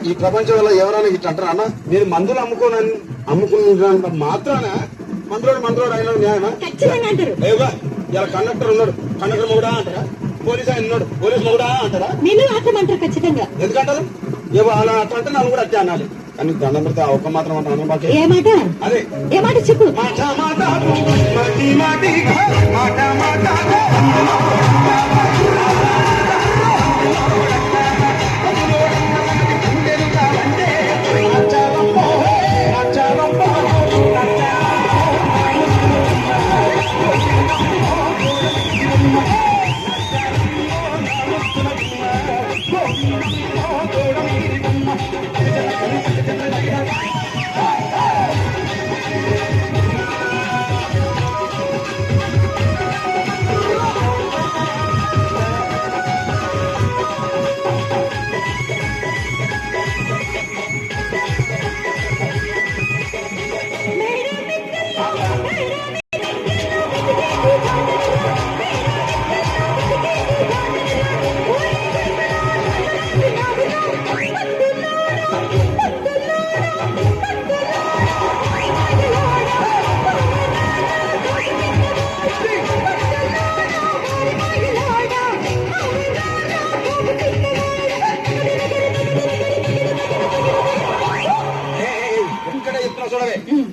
ఈ ప్రపంచంలో ఎవరైనా ఇట్లా అంటారా అన్న? మీరు మందులు అమ్ముకున్నంత మాత్రాన మందులోడు అయినా న్యాయమా? ఇలా కండక్టర్ ఉన్నాడు, కండక్టర్ మొగుడా అంటారా? పోలీస్ ఆయన ఉన్నాడు, పోలీస్ మొగుడా అంటారా? ఖచ్చితంగా ఎందుకంటారు? ఏవో అలా అట్లా అంటే నన్ను కూడా అట్టే అనాలి. కానీ దండం పెడితే ఒక్క మాత్రం అంటే ఏ మాట అదే ఏ మాట చెప్పు.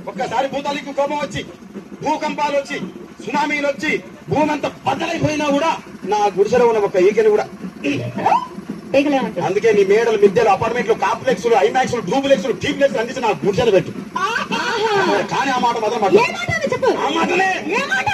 ఒక్కసారి భూతానికి కోపం వచ్చి, భూకంపాలు వచ్చి, సునామీలు వచ్చి, భూమి అంతా బద్దలైపోయినా కూడా నా గుడిసెలో ఉన్న ఒక ఈకెని కూడా. అందుకే నీ మేడలు, మిద్దెలు, అపార్ట్మెంట్లు, కాంప్లెక్స్, ఐమాక్స్, డూప్లెక్స్, టీప్లెక్స్ అందించి నా గుడిసెలు పెట్టు. కానీ ఆ మాట మాత్రం ఆ మాటనే మాట